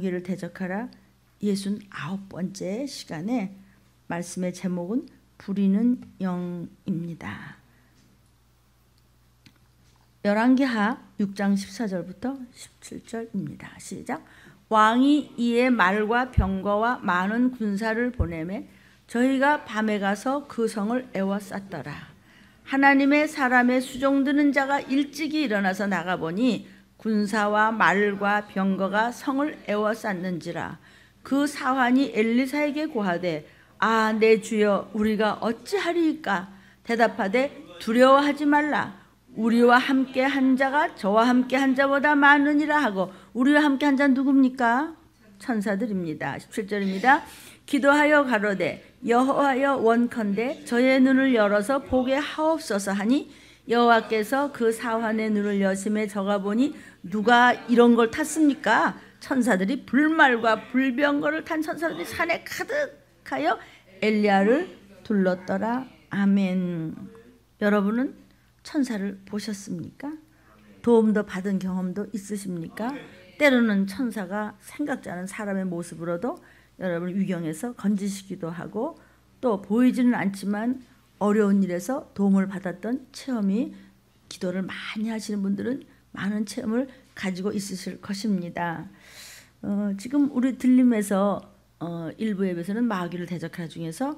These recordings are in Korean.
마귀를 대적하라 69번째 시간에 말씀의 제목은 부리는 영입니다. 열왕기하 6장 14절부터 17절입니다. 시작. 왕이 이에 말과 병거와 많은 군사를 보내매 저희가 밤에 가서 그 성을 에워쌌더라. 하나님의 사람의 수종드는 자가 일찍이 일어나서 나가보니 군사와 말과 병거가 성을 에워쌌는지라. 그 사환이 엘리사에게 고하되 아 내 주여 우리가 어찌하리이까. 대답하되 두려워하지 말라. 우리와 함께 한 자가 저와 함께 한 자보다 많으니라 하고 우리와 함께 한 자는 누굽니까? 천사들입니다. 17절입니다. 기도하여 가로되 여호와여 원컨대 저의 눈을 열어서 보게 하옵소서 하니 여호와께서 그 사환의 눈을 여심해 저가 보니 누가 이런 걸 탔습니까? 천사들이 불말과 불병거를 탄 천사들이 산에 가득하여 엘리야를 둘렀더라. 아멘. 여러분은 천사를 보셨습니까? 도움도 받은 경험도 있으십니까? 때로는 천사가 생각지 않은 사람의 모습으로도 여러분을 위경해서 건지시기도 하고 또 보이지는 않지만 어려운 일에서 도움을 받았던 체험이 기도를 많이 하시는 분들은 많은 체험을 가지고 있으실 것입니다. 지금 우리 들림에서 일부 예배에서는 마귀를 대적하라 중에서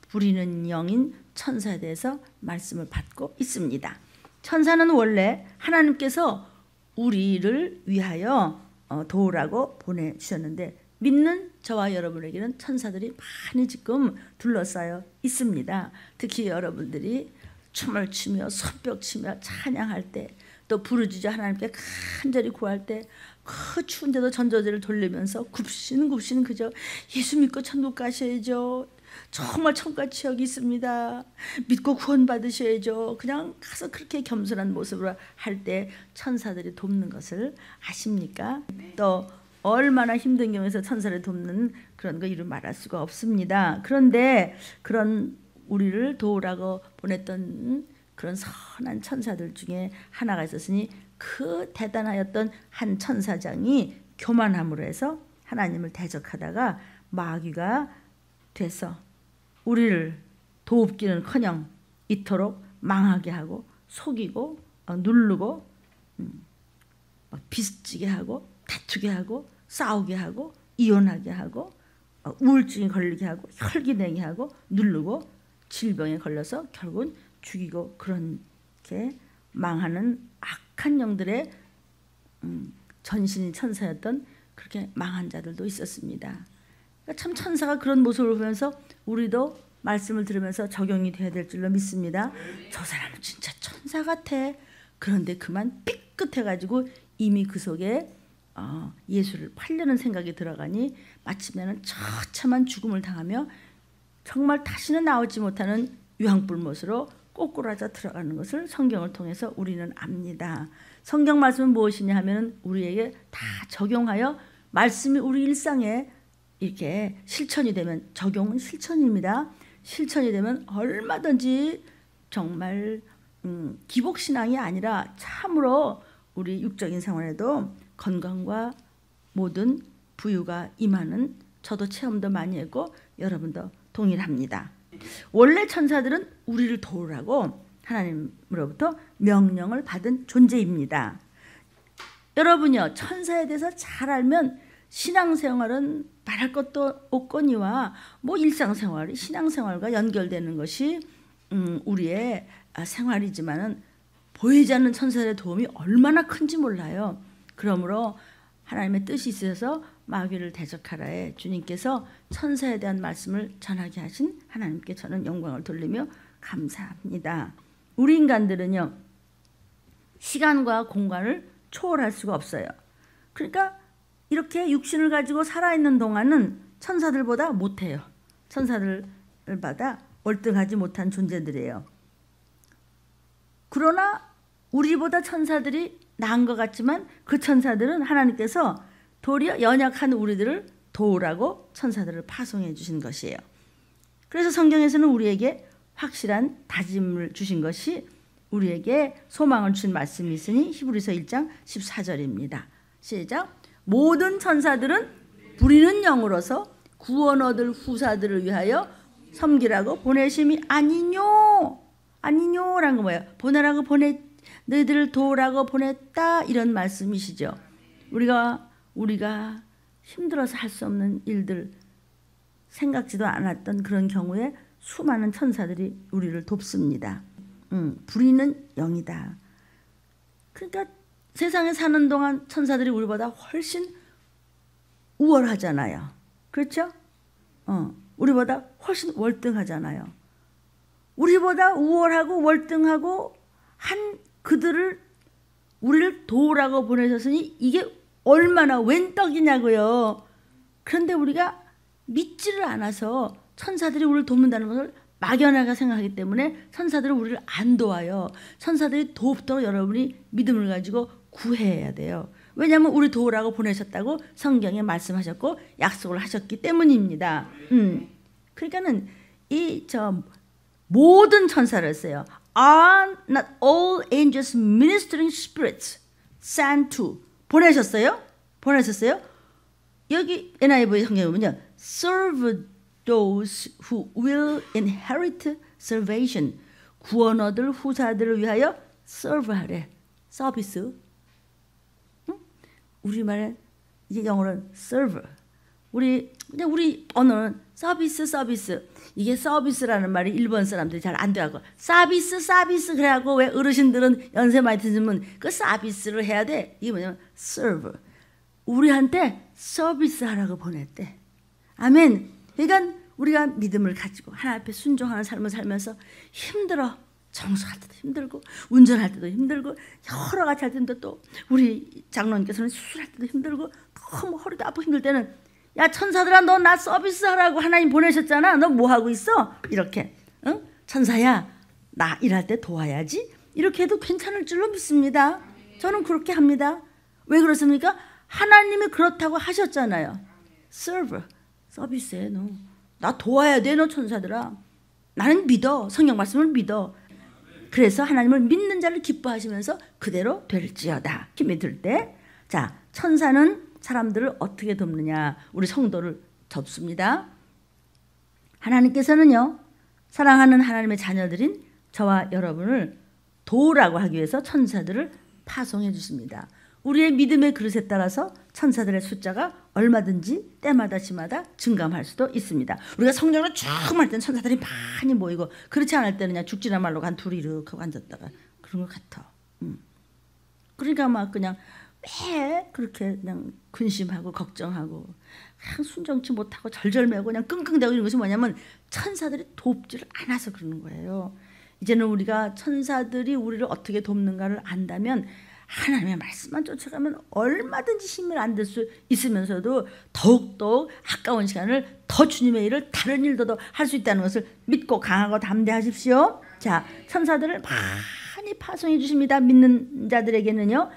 부리는 영인 천사에 대해서 말씀을 받고 있습니다. 천사는 원래 하나님께서 우리를 위하여 도우라고 보내주셨는데 믿는 저와 여러분에게는 천사들이 많이 지금 둘러싸여 있습니다. 특히 여러분들이 춤을 추며 손뼉 치며 찬양할 때 또 부르짖어 하나님께 간절히 구할 때 그 추운데도 전조제를 돌리면서 굽신 그저 예수 믿고 천국 가셔야죠. 정말 천가 지역이 있습니다. 믿고 구원 받으셔야죠. 그냥 가서 그렇게 겸손한 모습으로 할 때 천사들이 돕는 것을 아십니까? 또 얼마나 힘든 경우에서 천사를 돕는 그런 거 이루 말할 수가 없습니다. 그런데 그런 우리를 도우라고 보냈던 그런 선한 천사들 중에 하나가 있었으니 그 대단하였던 한 천사장이 교만함으로 해서 하나님을 대적하다가 마귀가 돼서 우리를 돕기는커녕 이토록 망하게 하고 속이고 누르고 비스치게 하고 다투게 하고 싸우게 하고 이혼하게 하고 우울증에 걸리게 하고 혈기내게 하고 누르고 질병에 걸려서 결국은 죽이고 그렇게 망하는 악한 영들의 전신인 천사였던 그렇게 망한 자들도 있었습니다. 그러니까 참 천사가 그런 모습을 보면서 우리도 말씀을 들으면서 적용이 돼야 될 줄로 믿습니다. 저 사람은 진짜 천사 같아. 그런데 그만 삐끗해가지고 이미 그 속에 예수를 팔려는 생각이 들어가니 마침내는 처참한 죽음을 당하며 정말 다시는 나오지 못하는 유황불못으로 꼬꾸라져 들어가는 것을 성경을 통해서 우리는 압니다. 성경 말씀은 무엇이냐 하면 우리에게 다 적용하여 말씀이 우리 일상에 이렇게 실천이 되면 적용은 실천입니다. 실천이 되면 얼마든지 정말 기복신앙이 아니라 참으로 우리 육적인 생활에도 건강과 모든 부유가 임하는 저도 체험도 많이 했고 여러분도 동일합니다. 원래 천사들은 우리를 도우라고 하나님으로부터 명령을 받은 존재입니다. 여러분요 천사에 대해서 잘 알면 신앙생활은 말할 것도 없거니와 뭐 일상생활이 신앙생활과 연결되는 것이 우리의 생활이지만은 보이지 않는 천사의 도움이 얼마나 큰지 몰라요. 그러므로 하나님의 뜻이 있어서 마귀를 대적하라에 주님께서 천사에 대한 말씀을 전하게 하신 하나님께 저는 영광을 돌리며 감사합니다. 우리 인간들은요 시간과 공간을 초월할 수가 없어요. 그러니까 이렇게 육신을 가지고 살아있는 동안은 천사들보다 못해요. 천사들보다 월등하지 못한 존재들이에요. 그러나 우리보다 천사들이 나은 것 같지만 그 천사들은 하나님께서 도리어 연약한 우리들을 도우라고 천사들을 파송해 주신 것이에요. 그래서 성경에서는 우리에게 확실한 다짐을 주신 것이 우리에게 소망을 주신 말씀이 있으니 히브리서 1장 14절입니다. 시작. 모든 천사들은 부리는 영으로서 구원 얻을 후사들을 위하여 섬기라고 보내심이 아니뇨라는 거 뭐예요? 보내라고 너희들을 도우라고 보냈다, 이런 말씀이시죠. 우리가 힘들어서 할 수 없는 일들, 생각지도 않았던 그런 경우에 수많은 천사들이 우리를 돕습니다. 부리는 영이다. 그러니까 세상에 사는 동안 천사들이 우리보다 훨씬 우월하잖아요. 그렇죠? 우리보다 훨씬 월등하잖아요. 우리보다 우월하고 월등하고 한 그들을 우리를 도우라고 보내셨으니 이게 얼마나 웬 떡이냐고요. 그런데 우리가 믿지를 않아서 천사들이 우리를 돕는다는 것을 막연하게 생각하기 때문에 천사들은 우리를 안 도와요. 천사들이 돕도록 여러분이 믿음을 가지고 구해야 돼요. 왜냐하면 우리 도우라고 보내셨다고 성경에 말씀하셨고 약속을 하셨기 때문입니다. 그러니까는 모든 천사를 써요. Are not all angels ministering spirits sent to? 보내셨어요? 여기 NIV 성경에 보면요, serve those who will inherit salvation. 구원 얻을 후사들을 위하여 serve하래. 서비스. 우리말에 이제 영어로는 serve. 우리 언어는 서비스. 이게 서비스라는 말이 일본 사람들이 잘 안 돼갖고 서비스 그래갖고 왜 어르신들은 연세 많이 드시면 그 서비스를 해야 돼. 이게 뭐냐면 serve. 우리한테 서비스 하라고 보냈대. 아멘. 그러니까 우리가 믿음을 가지고 하나님 앞에 순종하는 삶을 살면서 힘들어. 청소할 때도 힘들고 운전할 때도 힘들고 여러 가지 할 때도 또 우리 장로님께서는 수술할 때도 힘들고 너무 허리도 아프고 힘들 때는 야 천사들아, 너 나 서비스하라고 하나님 보내셨잖아. 너 뭐 하고 있어? 이렇게 천사야, 나 일할 때 도와야지. 이렇게 해도 괜찮을 줄로 믿습니다. 저는 그렇게 합니다. 왜 그렇습니까? 하나님이 그렇다고 하셨잖아요. serve, 서비스해. 나 도와야 돼, 너 천사들아. 나는 믿어. 성경 말씀을 믿어. 그래서 하나님을 믿는 자를 기뻐하시면서 그대로 될지어다. 힘이 들 때, 자, 천사는 사람들을 어떻게 돕느냐? 우리 성도를 돕습니다. 하나님께서는요, 사랑하는 하나님의 자녀들인 저와 여러분을 도우라고 하기 위해서 천사들을 파송해 주십니다. 우리의 믿음의 그릇에 따라서 천사들의 숫자가 얼마든지 때마다 시마다 증감할 수도 있습니다. 우리가 성령을 처음 할 때는 천사들이 많이 모이고, 그렇지 않을 때는 그냥 죽지나 말로 한 둘이 이렇게 하고 앉았다가 그런 것 같아. 그러니까 막 그냥 왜 그렇게 그냥 근심하고 걱정하고 순정치 못하고 절절매고 그냥 끙끙대고 이런 것이 뭐냐면 천사들이 돕지를 않아서 그러는 거예요. 이제는 우리가 천사들이 우리를 어떻게 돕는가를 안다면 하나님의 말씀만 쫓아가면 얼마든지 힘을 안 들 수 있으면서도 더욱더 아까운 시간을 더 주님의 일을 다른 일도 할 수 있다는 것을 믿고 강하고 담대하십시오. 자, 천사들을 많이 파송해 주십니다. 믿는 자들에게는요.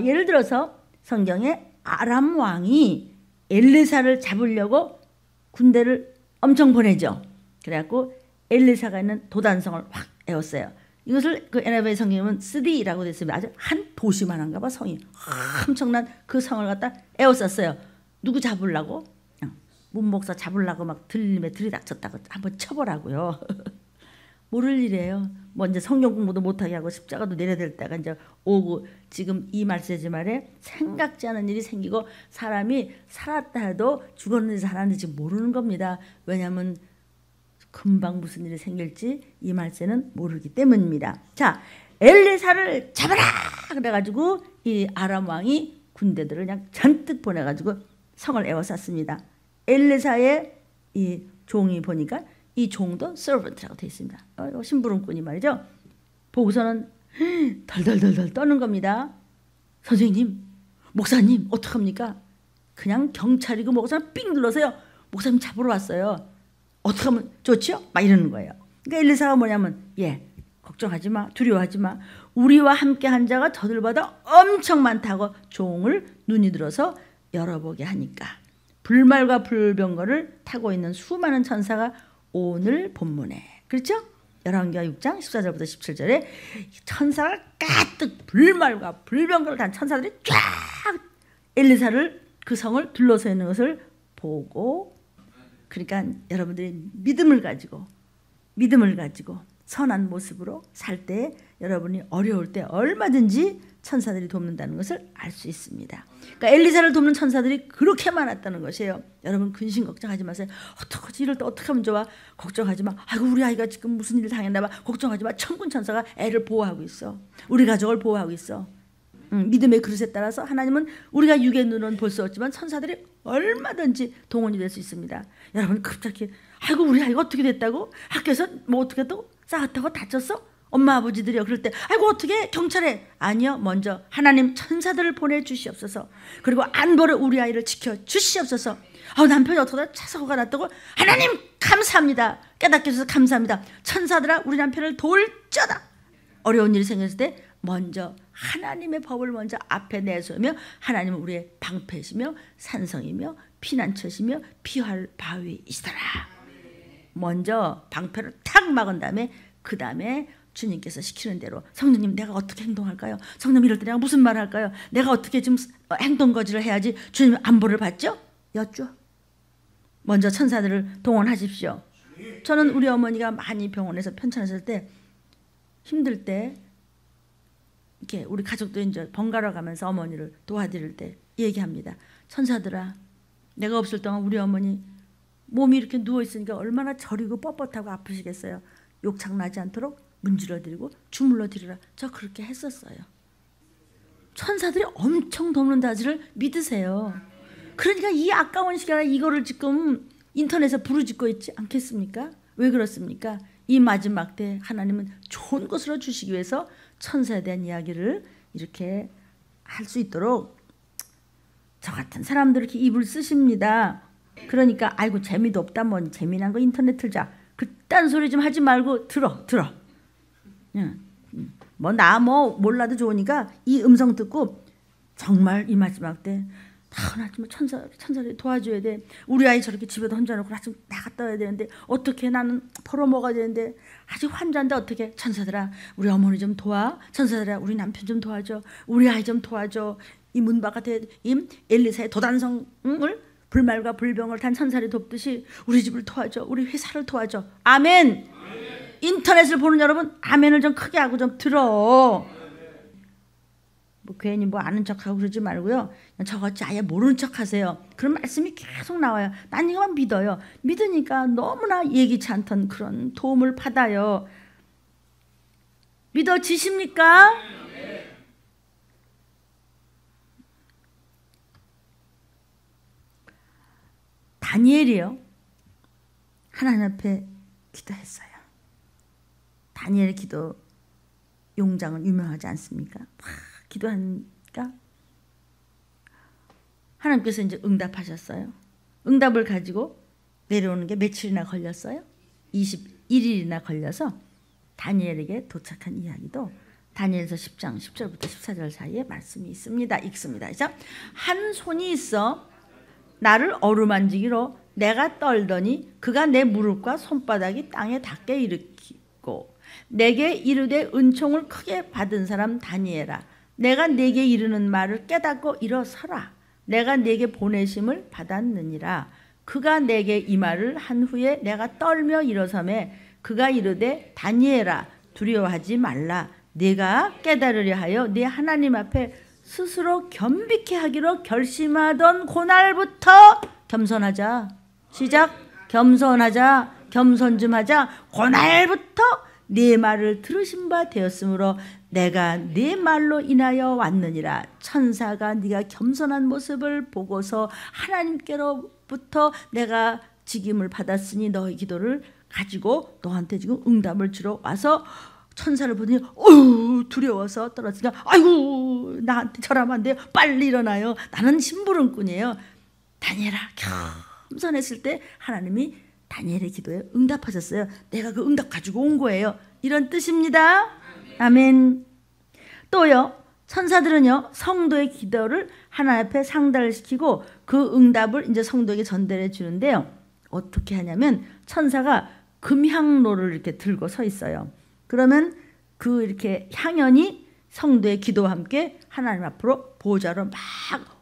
예를 들어서 성경에 아람 왕이 엘리사를 잡으려고 군대를 엄청 보내죠. 그래갖고 엘리사가 있는 도단성을 확 에웠어요. 이것을 그 NIV 성경에 보면 스디라고 되어 있습니다. 아주 한 도시만한가 봐, 성이. 엄청난 그 성을 갖다 에워쌌어요. 누구 잡으려고? 문목사 잡으려고 막 들림에 들이닥쳤다고 한번 쳐보라고요. 모를 일이에요. 이제 성경 공부도 못하게 하고 십자가도 내려야 될 때가 이제 오고, 지금 이 말세지 말에 생각지 않은 일이 생기고 사람이 살았다 해도 죽었는지 살았는지 모르는 겁니다. 왜냐하면 금방 무슨 일이 생길지 이 말세는 모르기 때문입니다. 자, 엘리사를 잡아라! 그래가지고 이 아람 왕이 군대들을 그냥 잔뜩 보내가지고 성을 에워쌌습니다. 엘리사의 이 종이 보니까 이 종도 servant라고 되어 있습니다. 심부름꾼이 말이죠. 보고서는 덜덜덜덜 떠는 겁니다. 선생님, 목사님, 어떡합니까? 그냥 경찰이고 목사님 삥 눌러서요. 목사님 잡으러 왔어요. 어떻게 하면 좋지요? 막 이러는 거예요. 그러니까 엘리사가 뭐냐면, 걱정하지 마, 두려워하지 마. 우리와 함께 한 자가 저들보다 엄청 많다고 종을 눈이 들어서 열어보게 하니까 불말과 불병거를 타고 있는 수많은 천사가 오늘 본문에, 그렇죠? 열왕기하 6장 14절부터 17절에 천사가 가득 불말과 불병거를 단 천사들이 쫙 엘리사를 그 성을 둘러서 있는 것을 보고, 그러니까 여러분들이 믿음을 가지고 선한 모습으로 살 때 여러분이 어려울 때 얼마든지 천사들이 돕는다는 것을 알 수 있습니다. 그러니까 엘리사를 돕는 천사들이 그렇게 많았다는 것이에요. 여러분 근심 걱정하지 마세요. 어떡하지? 이럴 때 어떻게 하면 좋아? 걱정하지 마. 아이고 우리 아이가 지금 무슨 일을 당했나 봐. 걱정하지 마. 천군 천사가 애를 보호하고 있어. 우리 가족을 보호하고 있어. 믿음의 그릇에 따라서 하나님은 우리가 육의 눈은 볼 수 없지만 천사들이 얼마든지 동원이 될 수 있습니다. 여러분 갑자기 아이고 우리 아이가 어떻게 됐다고? 학교에서 뭐 어떻게 했다고? 싸웠다고? 다쳤어? 엄마 아버지들이요. 그럴 때 아이고 어떻게 경찰에? 아니요. 먼저 하나님 천사들을 보내주시옵소서. 그리고 안보를 우리 아이를 지켜주시옵소서. 남편이 어떻게 차사고가 났다고? 하나님 감사합니다. 깨닫게 해주셔서 감사합니다. 천사들아 우리 남편을 도울쩌다. 어려운 일이 생겼을 때 먼저 하나님의 법을 먼저 앞에 내세우며 하나님은 우리의 방패시며 산성이며 피난처시며 피할 바위이시더라. 먼저 방패를 탁 막은 다음에 그 다음에 주님께서 시키는 대로 성령님 내가 어떻게 행동할까요? 성령님 이럴 때 내가 무슨 말을 할까요? 내가 어떻게 좀 행동거지를 해야지 주님 안보를 받죠? 여쭈어. 먼저 천사들을 동원하십시오. 저는 우리 어머니가 많이 병원에서 편찮으실 때 힘들 때 이렇게 우리 가족도 이제 번갈아 가면서 어머니를 도와드릴 때 얘기합니다. 천사들아 내가 없을 동안 우리 어머니 몸이 이렇게 누워있으니까 얼마나 저리고 뻣뻣하고 아프시겠어요. 욕창 나지 않도록 문질러 드리고 주물러 드리라. 저 그렇게 했었어요. 천사들이 엄청 돕는다지를 믿으세요. 그러니까 이 아까운 시간에 이거를 지금 인터넷에 부르짖고 있지 않겠습니까? 왜 그렇습니까? 이 마지막 때 하나님은 좋은 것으로 주시기 위해서 천사에 대한 이야기를 이렇게 할 수 있도록 저 같은 사람들 이렇게 입을 쓰십니다. 그러니까 아이고 재미도 없다. 뭐 재미난 거 인터넷 틀자. 그딴 소리 좀 하지 말고 들어. 뭐 나 뭐 몰라도 좋으니까 이 음성 듣고 정말 이 마지막 때 하나님 천사들이 도와줘야 돼. 우리 아이 저렇게 집에다 혼자 놓고 나 좀 나갔다 와야 되는데 어떻게 나는 벌어먹어야 되는데 아직 환자인데 어떻게 천사들아 우리 어머니 좀 도와. 천사들아 우리 남편 좀 도와줘. 우리 아이 좀 도와줘. 이 문 바깥에 이 엘리사의 도단성을 불말과 불병을 탄 천사를 돕듯이 우리 집을 도와줘. 우리 회사를 도와줘. 아멘. 인터넷을 보는 여러분 아멘을 좀 크게 하고 좀 들어. 뭐 괜히 뭐 아는 척하고 그러지 말고요. 저것이 아예 모르는 척하세요. 그런 말씀이 계속 나와요. 난 이거만 믿어요. 믿으니까 너무나 예기치 않던 그런 도움을 받아요. 믿어지십니까? 다니엘이요. 하나님 앞에 기도했어요. 다니엘의 기도 용장은 유명하지 않습니까? 막 기도하니까 하나님께서 이제 응답하셨어요. 응답을 가지고 내려오는 게 며칠이나 걸렸어요? 21일이나 걸려서 다니엘에게 도착한 이야기도 다니엘서 10장 10절부터 14절 사이에 말씀이 있습니다. 읽습니다. 한 손이 있어 나를 어루만지기로 내가 떨더니 그가 내 무릎과 손바닥이 땅에 닿게 일으키고 내게 이르되 은총을 크게 받은 사람 다니엘아 내가 내게 이르는 말을 깨닫고 일어서라. 내가 내게 보내심을 받았느니라. 그가 내게 이 말을 한 후에 내가 떨며 일어서매 그가 이르되 다니엘아 두려워하지 말라. 네가 깨달으려 하여 네 하나님 앞에 스스로 겸비케 하기로 결심하던 그날부터 겸손하자. 시작. 겸손하자. 겸손 좀 하자. 그날부터 네 말을 들으신 바 되었으므로 내가 네 말로 인하여 왔느니라. 천사가 네가 겸손한 모습을 보고서 하나님께로부터 내가 직임을 받았으니 너의 기도를 가지고 너한테 지금 응답을 주러 와서 천사를 보더니 두려워서 떨어지니까 아이고 나한테 절하면 안 돼요. 빨리 일어나요. 나는 심부름꾼이에요. 다니엘아 겸손했을 때 하나님이 다니엘의 기도에 응답하셨어요. 내가 그 응답 가지고 온 거예요. 이런 뜻입니다. 아멘. 또요 천사들은요 성도의 기도를 하나님 앞에 상달을 시키고 그 응답을 이제 성도에게 전달해 주는데요. 어떻게 하냐면 천사가 금향로를 이렇게 들고 서 있어요. 그러면 그 이렇게 향연이 성도의 기도와 함께 하나님 앞으로 보좌로 막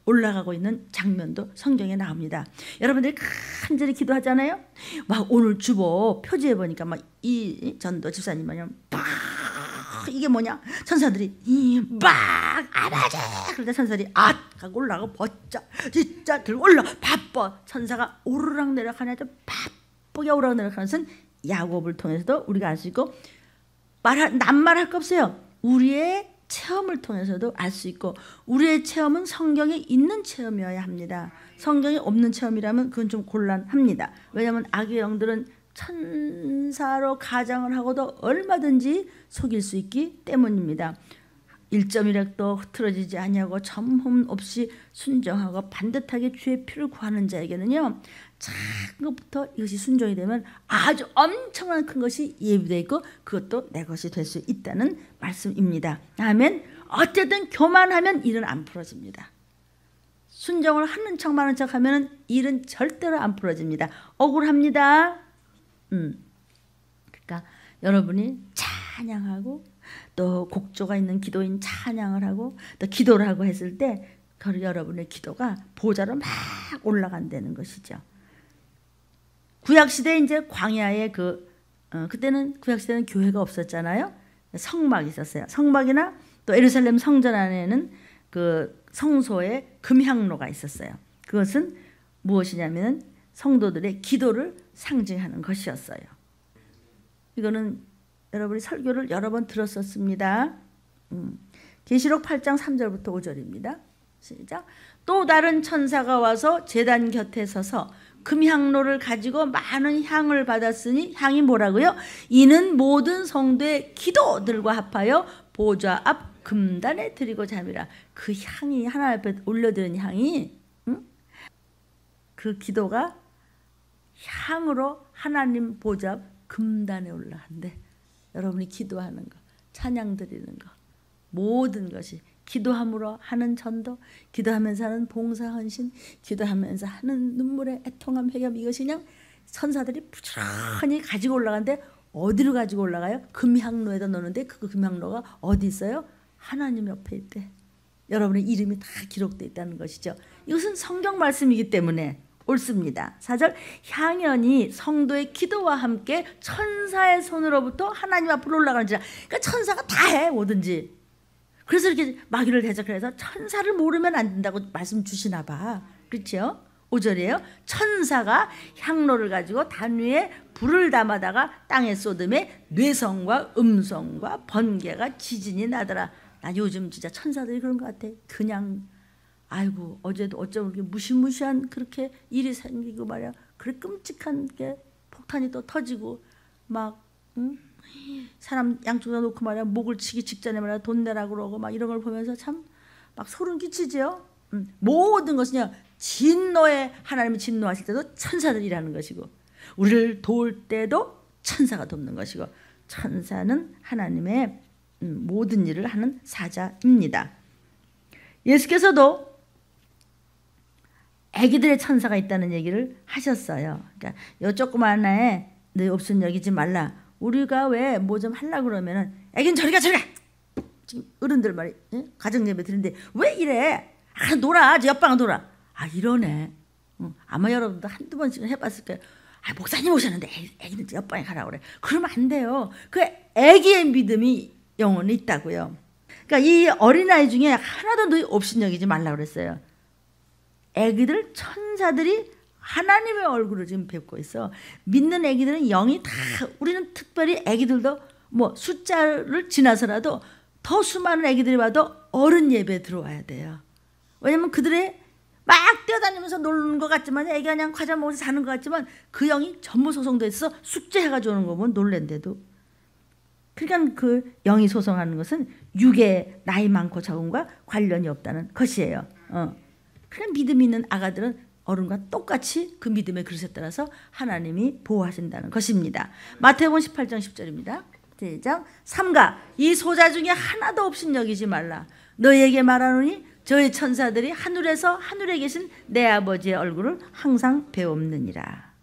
올라가고 있는 장면도 성경에 나옵니다. 여러분들이 간절히 기도하잖아요. 막 오늘 주보 표지에 보니까 막 이 전도 집사님은요, 막 이게 뭐냐? 천사들이 막 아버지 그러다 천사들이 하고 올라가고 버쩍 진짜 들고 올라 바빠 천사가 오르락 내리락 하냐 바쁘게 오르락 내리락 하는 것은 야곱을 통해서도 우리가 알 수 있고 낱말할 거 없어요. 우리의 체험을 통해서도 알 수 있고 우리의 체험은 성경에 있는 체험이어야 합니다. 성경에 없는 체험이라면 그건 좀 곤란합니다. 왜냐하면 악의 영들은 천사로 가장을 하고도 얼마든지 속일 수 있기 때문입니다. 1.1핵도 흐트러지지 아니하고 점흠 없이 순정하고 반듯하게 주의 피를 구하는 자에게는요, 작은 것부터 이것이 순종이 되면 아주 엄청난 큰 것이 예비되어 있고 그것도 내 것이 될 수 있다는 말씀입니다. 아멘. 어쨌든 교만하면 일은 안 풀어집니다. 순종을 하는 척 마는 척 하면 일은 절대로 안 풀어집니다. 억울합니다. 그러니까 여러분이 찬양하고 또 곡조가 있는 기도인 찬양을 하고 또 기도를 하고 했을 때 여러분의 기도가 보좌로 막 올라간다는 것이죠. 구약시대 이제 광야에 그때는 구약시대는 교회가 없었잖아요. 성막이 있었어요. 성막이나 또 예루살렘 성전 안에는 그 성소에 금향로가 있었어요. 그것은 무엇이냐면 성도들의 기도를 상징하는 것이었어요. 이거는 여러분이 설교를 여러 번 들었었습니다. 계시록 8장 3절부터 5절입니다. 시작. 또 다른 천사가 와서 제단 곁에 서서 금향로를 가지고 많은 향을 받았으니 향이 뭐라고요? 이는 모든 성도의 기도들과 합하여 보좌 앞 금단에 드리고자 함이라. 그 향이 하나님 앞에 올려드린 향이 그 기도가 향으로 하나님 보좌 앞 금단에 올라간대. 여러분이 기도하는 거, 찬양 드리는 거, 모든 것이 기도함으로 하는 전도, 기도하면서 하는 봉사 헌신, 기도하면서 하는 눈물의 애통함 회개함, 이것이 그냥 천사들이 부지런히 가지고 올라가는데 어디로 가지고 올라가요? 금향로에다 넣는데 그 금향로가 어디 있어요? 하나님 옆에 있대. 여러분의 이름이 다 기록되어 있다는 것이죠. 이것은 성경 말씀이기 때문에 옳습니다. 4절. 향연이 성도의 기도와 함께 천사의 손으로부터 하나님 앞으로 올라가는지라. 그러니까 천사가 다 해 뭐든지. 그래서 이렇게 마귀를 대적해서 천사를 모르면 안 된다고 말씀 주시나 봐. 그렇죠? 5절이에요. 천사가 향로를 가지고 단 위에 불을 담아다가 땅에 쏟음에 뇌성과 음성과 번개가 지진이 나더라. 나 요즘 진짜 천사들이 그런 것 같아. 그냥 아이고 어제도 어쩜 이렇게 무시무시한 그렇게 일이 생기고 말이야. 그래 끔찍한 게 폭탄이 또 터지고 막 사람 양쪽에다 놓고 말이야 목을 치기 직전에 말이야 돈 내라 그러고 막 이런 걸 보면서 참 막 소름 끼치지요. 모든 것은요 진노에 하나님이 진노하실 때도 천사들이라는 것이고 우리를 도울 때도 천사가 돕는 것이고 천사는 하나님의 모든 일을 하는 사자입니다. 예수께서도 아기들의 천사가 있다는 얘기를 하셨어요. 그러니까 요 조그만 애에 너 없음 여기지 말라. 우리가 왜 뭐 좀 하려고 그러면은 애기는 저리 가 저리 가. 지금 어른들 말이 가정예배 드리는데 왜 이래? 아 놀아. 저 옆방 놀아. 아 이러네. 아마 여러분도 한두 번씩은 해봤을 거예요. 아 목사님 오셨는데 애기는 저 옆방에 가라고 그래. 그러면 안 돼요. 그 애기의 믿음이 영혼이 있다고요. 그러니까 이 어린아이 중에 하나도 너희 업신여기지 말라고 그랬어요. 애기들 천사들이 하나님의 얼굴을 지금 뵙고 있어. 믿는 애기들은 영이 다 우리는 특별히 애기들도 뭐 숫자를 지나서라도 더 수많은 애기들이 와도 어른 예배에 들어와야 돼요. 왜냐면 그들의 막 뛰어다니면서 노는 것 같지만 애기가 그냥 과자 먹으면서 사는 것 같지만 그 영이 전부 소송돼 있어 숙제해가지고 오는 거 보면 놀랜데도. 그러니까 그 영이 소송하는 것은 육의 나이 많고 적음과 관련이 없다는 것이에요. 그냥 믿음 있는 아가들은 어른과 똑같이 그 믿음의 그릇에 따라서 하나님이 보호하신다는 것입니다. 마태복음 18장 10절입니다. 시작. 삼가 이 소자 중에 하나도 업신여기지 말라. 너희에게 말하노니 저희 천사들이 하늘에서 하늘에 계신 내 아버지의 얼굴을 항상 배옵느니라.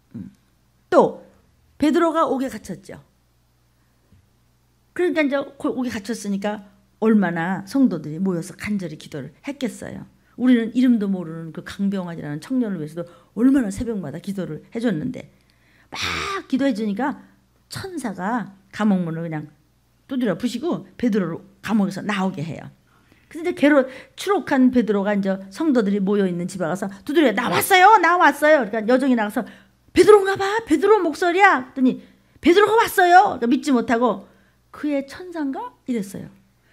또 베드로가 옥에 갇혔죠. 그러니까 이제 옥에 갇혔으니까 얼마나 성도들이 모여서 간절히 기도를 했겠어요. 우리는 이름도 모르는 그 강병환이라는 청년을 위해서도 얼마나 새벽마다 기도를 해줬는데 막 기도해 주니까 천사가 감옥문을 그냥 두드려 부시고 베드로를 감옥에서 나오게 해요. 그래서 이제 추록한 베드로가 이제 성도들이 모여 있는 집에 가서 두드려 나왔어요, 나왔어요. 그러니까 여종이 나가서 베드로인가 봐, 베드로 목소리야. 그랬더니 베드로가 왔어요. 그러니까 믿지 못하고 그의 천사인가 이랬어요.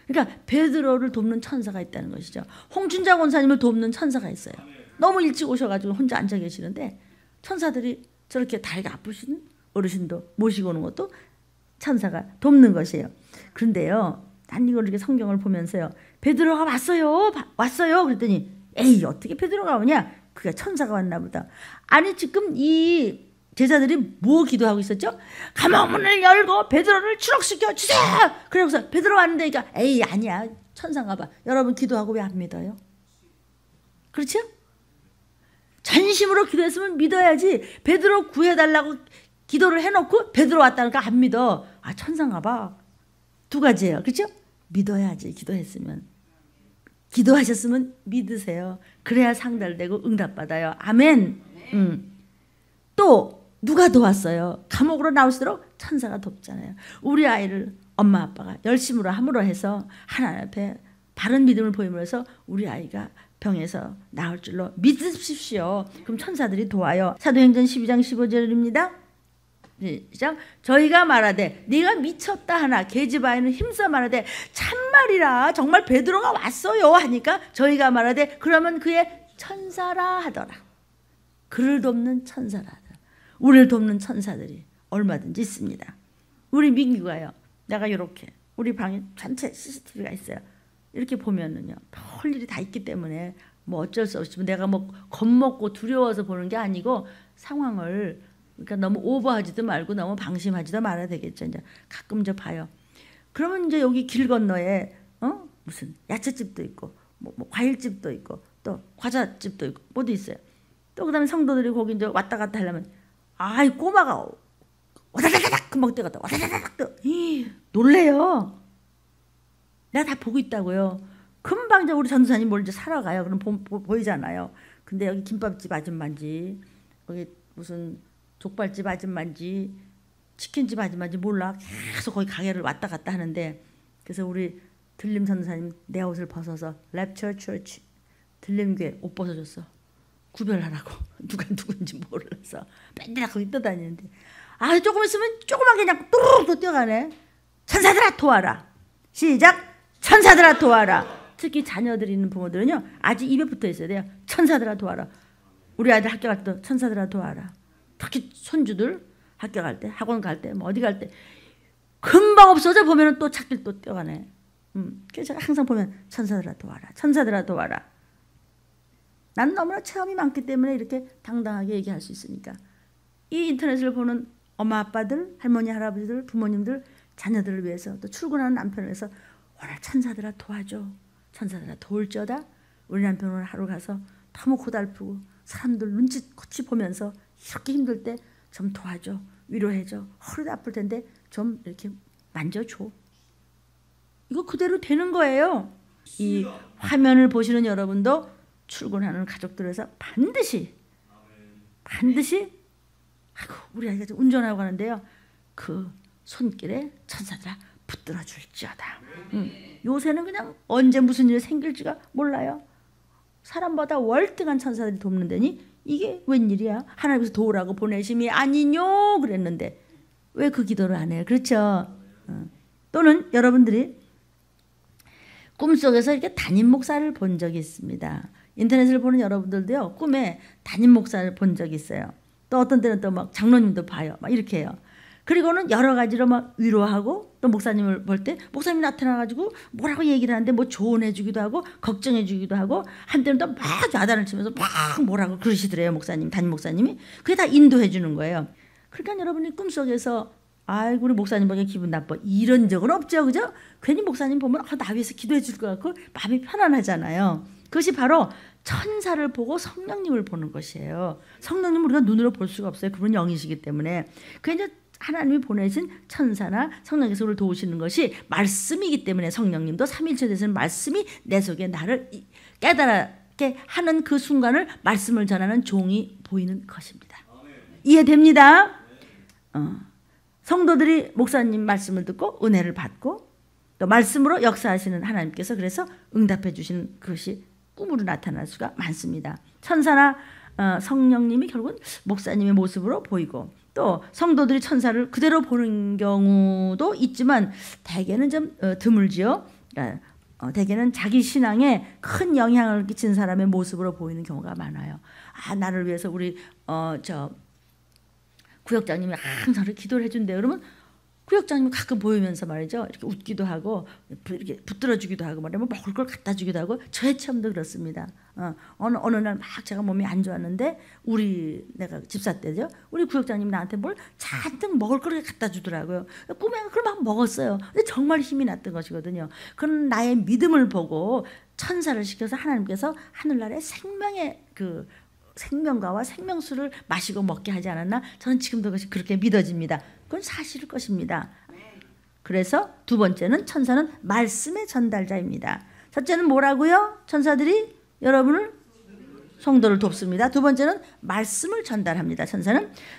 그러니까 베드로를 돕는 천사가 있다는 것이죠. 홍춘자 권사님을 돕는 천사가 있어요. 너무 일찍 오셔가지고 혼자 앉아 계시는데 천사들이 저렇게 다리가 아프신 어르신도 모시고 오는 것도 천사가 돕는 것이에요. 그런데요, 난 이걸 이렇게 성경을 보면서요, 베드로가 왔어요, 왔어요. 그랬더니 에이 어떻게 베드로가 오냐? 그게 천사가 왔나 보다. 아니 지금 이 제자들이 뭐 기도하고 있었죠? 감옥문을 열고 베드로를 추록시켜 주세요. 그래서 베드로 왔는데 그러니까 에이 아니야 천사인가 봐. 여러분 기도하고 왜 안 믿어요? 그렇죠? 전심으로 기도했으면 믿어야지. 베드로 구해달라고 기도를 해놓고 베드로 왔다니까 안 믿어. 아 천사인가 봐. 두 가지예요. 그렇죠? 믿어야지. 기도했으면. 기도하셨으면 믿으세요. 그래야 상달되고 응답받아요. 아멘. 또 누가 도왔어요? 감옥으로 나오시도록 천사가 돕잖아요. 우리 아이를 엄마 아빠가 열심으로 함으로 해서 하나님 앞에 바른 믿음을 보임으로 해서 우리 아이가 병에서 나을 줄로 믿으십시오. 그럼 천사들이 도와요. 사도행전 12장 15절입니다. 시작. 저희가 말하되 네가 미쳤다 하나 계집아이는 힘써 말하되 참말이라 정말 베드로가 왔어요 하니까 저희가 말하되 그러면 그의 천사라 하더라. 그를 돕는 천사라 하더라. 우리를 돕는 천사들이 얼마든지 있습니다. 우리 민규가요, 내가 이렇게 우리 방에 전체 CCTV가 있어요. 이렇게 보면은요 별 일이 다 있기 때문에 뭐 어쩔 수 없이 내가 뭐 겁먹고 두려워서 보는 게 아니고 상황을 그러니까 너무 오버하지도 말고 너무 방심하지도 말아야 되겠죠. 이제 가끔 저 봐요. 그러면 이제 여기 길 건너에 무슨 야채집도 있고 뭐 과일집도 있고 또 과자집도 있고 뭐도 있어요. 또 그다음에 성도들이 거기 이제 왔다 갔다 하려면 아이 꼬마가 와다다닥 금방 뛰어갔다 와다다닥 또 놀래요. 내가 다 보고 있다고요. 금방 이제 우리 전도사님 뭘 이제 사러 가요. 그럼 보이잖아요. 근데 여기 김밥집 아줌마인지 여기 무슨 족발집 아줌마인지 치킨집 아줌마인지 몰라. 계속 거기 가게를 왔다 갔다 하는데 그래서 우리 들림 전도사님 내 옷을 벗어서 랩처 처치 들림교회 옷 벗어줬어. 구별하라고. 누가 누군지 몰라서 맨날 거기 떠다니는데 아 조금 있으면 조그만 그냥 뚜루룩 뛰어가네. 천사들아 도와라. 시작. 천사들아 도와라. 특히 자녀들이 있는 부모들은요 아직 입에 붙어 있어야 돼요. 천사들아 도와라. 우리 아이들 학교 갈 때 천사들아 도와라. 특히 손주들 학교 갈 때 학원 갈 때 뭐 어디 갈 때 금방 없어져 보면은 또 찾길 또 뛰어가네. 그래서 제가 항상 보면 천사들아 도와라. 천사들아 도와라. 난 너무나 체험이 많기 때문에 이렇게 당당하게 얘기할 수 있으니까. 이 인터넷을 보는 엄마 아빠들 할머니 할아버지들 부모님들 자녀들을 위해서 또 출근하는 남편을 위해서 오늘 천사들아 도와줘. 천사들아 도울저다. 우리 남편 오늘 하루 가서 너무 고달프고 사람들 눈치코치 보면서 이렇게 힘들 때 좀 도와줘. 위로해줘. 허리도 아플 텐데 좀 이렇게 만져줘. 이거 그대로 되는 거예요. 이 화면을 보시는 여러분도 출근하는 가족들에서 반드시 아이고 우리 아이가 운전하고 가는데요. 그 손길에 천사들아 붙들어 줄지어다. 요새는 그냥 언제 무슨 일이 생길지가 몰라요. 사람보다 월등한 천사들이 돕는다니 이게 웬일이야? 하나님께서 도우라고 보내심이 아니뇨 그랬는데 왜 그 기도를 안 해요? 그렇죠? 또는 여러분들이 꿈속에서 이렇게 담임 목사를 본 적이 있습니다. 인터넷을 보는 여러분들도요 꿈에 담임 목사를 본 적이 있어요. 또 어떤 때는 또 막 장로님도 봐요. 막 이렇게 해요. 그리고는 여러 가지로 막 위로하고 또 목사님을 볼 때 목사님이 나타나가지고 뭐라고 얘기를 하는데 뭐 조언해주기도 하고 걱정해주기도 하고 한때는 또 막 야단을 치면서 막 뭐라고 그러시더래요. 목사님, 담임 목사님이. 그게 다 인도해주는 거예요. 그러니까 여러분이 꿈속에서 아이고 우리 목사님 보기엔 기분 나빠 이런 적은 없죠. 그죠? 괜히 목사님 보면 나 위해서 기도해 줄 것 같고 마음이 편안하잖아요. 그것이 바로 천사를 보고 성령님을 보는 것이에요. 성령님은 우리가 눈으로 볼 수가 없어요. 그분은 영이시기 때문에. 그게 이제 하나님이 보내신 천사나 성령께서 우리를 도우시는 것이 말씀이기 때문에 성령님도 삼위일체 되시는 말씀이 내 속에 나를 깨달게 받게 하는 그 순간을 말씀을 전하는 종이 보이는 것입니다. 이해됩니다? 성도들이 목사님 말씀을 듣고 은혜를 받고 또 말씀으로 역사하시는 하나님께서 그래서 응답해 주시는 그것이 꿈으로 나타날 수가 많습니다. 천사나 성령님이 결국은 목사님의 모습으로 보이고 또 성도들이 천사를 그대로 보는 경우도 있지만 대개는 좀 드물지요. 대개는 자기 신앙에 큰 영향을 끼친 사람의 모습으로 보이는 경우가 많아요. 나를 위해서 우리 구역장님이 항상 기도를 해준대요. 그러면 구역장님이 가끔 보이면서 말이죠. 이렇게 웃기도 하고 이렇게 붙들어주기도 하고 말하면 먹을 걸 갖다 주기도 하고 저의 체험도 그렇습니다. 어느 날 막 제가 몸이 안 좋았는데 내가 집사 때죠. 우리 구역장님이 나한테 뭘 잔뜩 먹을 걸 갖다 주더라고요. 꿈에 그걸 막 먹었어요. 근데 정말 힘이 났던 것이거든요. 그런 나의 믿음을 보고 천사를 시켜서 하나님께서 하늘나라의 생명의 생명과와 생명수를 마시고 먹게 하지 않았나? 저는 지금도 그것이 그렇게 믿어집니다. 그건 사실일 것입니다. 그래서 두 번째는 천사는 말씀의 전달자입니다. 첫째는 뭐라고요? 천사들이 여러분을 성도를 돕습니다. 두 번째는 말씀을 전달합니다.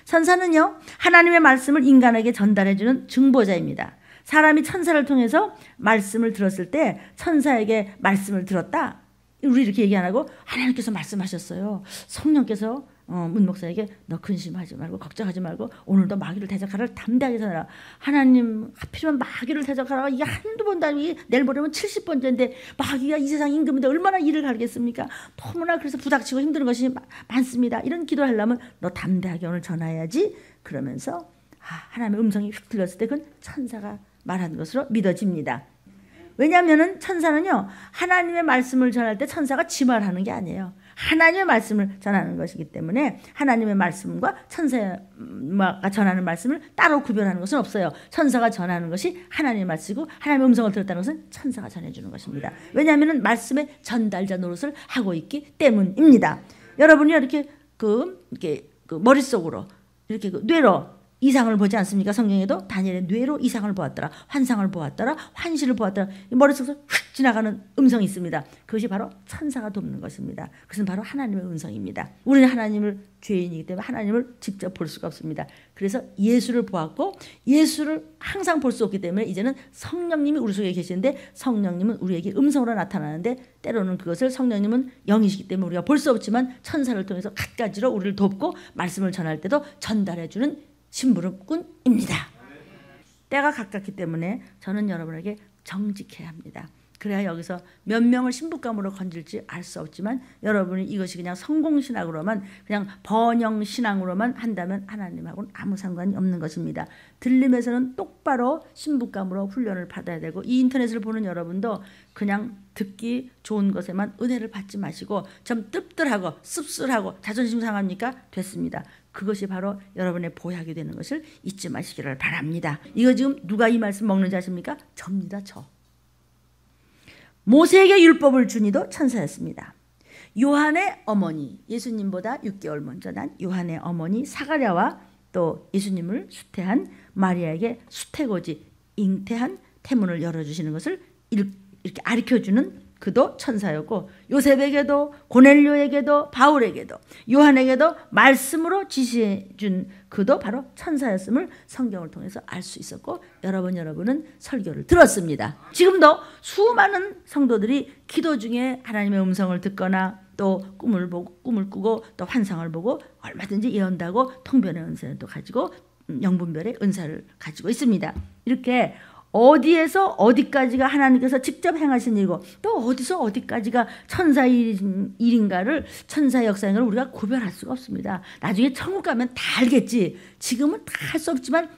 천사는요 하나님의 말씀을 인간에게 전달해주는 증보자입니다. 사람이 천사를 통해서 말씀을 들었을 때 천사에게 말씀을 들었다. 우리 이렇게 얘기 안 하고 하나님께서 말씀하셨어요. 성령께서 문 목사에게 너 근심하지 말고 걱정하지 말고 오늘도 마귀를 대적하라 담대하게 전하라. 하나님 하필이면 마귀를 대적하라. 이게 한두 번도 아니고 내일 모레면 70번째인데 마귀가 이 세상 임금인데 얼마나 일을 갈겠습니까? 너무나 그래서 부닥치고 힘든 것이 많습니다. 이런 기도를 하려면 너 담대하게 오늘 전해야지. 그러면서 하나님의 음성이 휙 들렸을 때 그건 천사가 말한 것으로 믿어집니다. 왜냐하면 천사는요 하나님의 말씀을 전할 때 천사가 지 말하는 게 아니에요. 하나님의 말씀을 전하는 것이기 때문에 하나님의 말씀과 천사가 전하는 말씀을 따로 구별하는 것은 없어요. 천사가 전하는 것이 하나님의 말씀이고 하나님의 음성을 들었다는 것은 천사가 전해주는 것입니다. 왜냐하면 말씀의 전달자 노릇을 하고 있기 때문입니다. 여러분이 이렇게 머릿속으로 이렇게 뇌로 이상을 보지 않습니까? 성경에도 다니엘의 뇌로 이상을 보았더라, 환상을 보았더라, 환시를 보았더라. 머릿속에서 휙 지나가는 음성이 있습니다. 그것이 바로 천사가 돕는 것입니다. 그것은 바로 하나님의 음성입니다. 우리는 하나님을 죄인이기 때문에 하나님을 직접 볼 수가 없습니다. 그래서 예수를 보았고 예수를 항상 볼 수 없기 때문에 이제는 성령님이 우리 속에 계시는데 성령님은 우리에게 음성으로 나타나는데 때로는 그것을 성령님은 영이시기 때문에 우리가 볼 수 없지만 천사를 통해서 갖가지로 우리를 돕고 말씀을 전할 때도 전달해주는 심부름꾼입니다. 때가 가깝기 때문에 저는 여러분에게 정직해야 합니다. 그래야 여기서 몇 명을 신부감으로 건질지 알 수 없지만 여러분이 이것이 그냥 성공신학으로만 그냥 번영신앙으로만 한다면 하나님하고는 아무 상관이 없는 것입니다. 들림에서는 똑바로 신부감으로 훈련을 받아야 되고 이 인터넷을 보는 여러분도 그냥 듣기 좋은 것에만 은혜를 받지 마시고 좀 뜰뜰하고 씁쓸하고 자존심 상합니까? 됐습니다. 그것이 바로 여러분의 보약이 되는 것을 잊지 마시기를 바랍니다. 이거 지금 누가 이 말씀 먹는지 아십니까? 접니다. 저. 모세에게 율법을 준 이도 천사였습니다. 요한의 어머니, 예수님보다 6개월 먼저 난 요한의 어머니 사가랴와 또 예수님을 수태한 마리아에게 수태고지 잉태한 태문을 열어주시는 것을 이렇게 가르쳐주는 그도 천사였고 요셉에게도 고넬료에게도 바울에게도 요한에게도 말씀으로 지시해 준 그도 바로 천사였음을 성경을 통해서 알 수 있었고 여러분은 설교를 들었습니다. 지금도 수많은 성도들이 기도 중에 하나님의 음성을 듣거나 또 꿈을 꾸고 또 환상을 보고 얼마든지 예언다고 통변의 은사를 또 가지고 영분별의 은사를 가지고 있습니다. 이렇게 어디에서 어디까지가 하나님께서 직접 행하신 일이고 또 어디서 어디까지가 천사의 일인가를 천사의 역사인가를 우리가 구별할 수가 없습니다. 나중에 천국 가면 다 알겠지. 지금은 다 할 수 없지만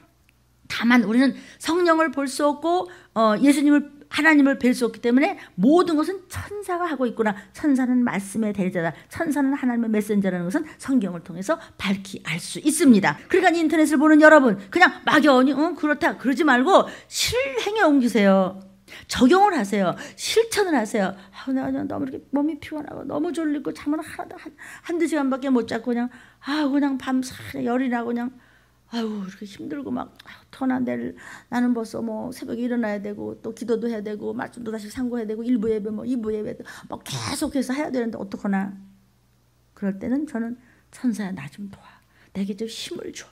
다만 우리는 성령을 볼 수 없고 하나님을 뵐 수 없기 때문에 모든 것은 천사가 하고 있구나. 천사는 말씀의 대리자다. 천사는 하나님의 메신저라는 것은 성경을 통해서 밝히 알 수 있습니다. 그러니까 인터넷을 보는 여러분 그냥 막연히 그렇다 그러지 말고 실행에 옮기세요. 적용을 하세요. 실천을 하세요. 내가 너무 이렇게 몸이 피곤하고 너무 졸리고 잠을 한두 시간밖에 못 자고 그냥 밤새 열이 나고 그냥 아유 이렇게 힘들고 막 어떡하나 나는 벌써 뭐 새벽에 일어나야 되고 또 기도도 해야 되고 말씀도 다시 상고해야 되고 1부 예배 뭐 2부 예배 뭐 계속해서 해야 되는데 어떡하나. 그럴 때는 저는 천사야 나 좀 도와. 내게 좀 힘을 줘.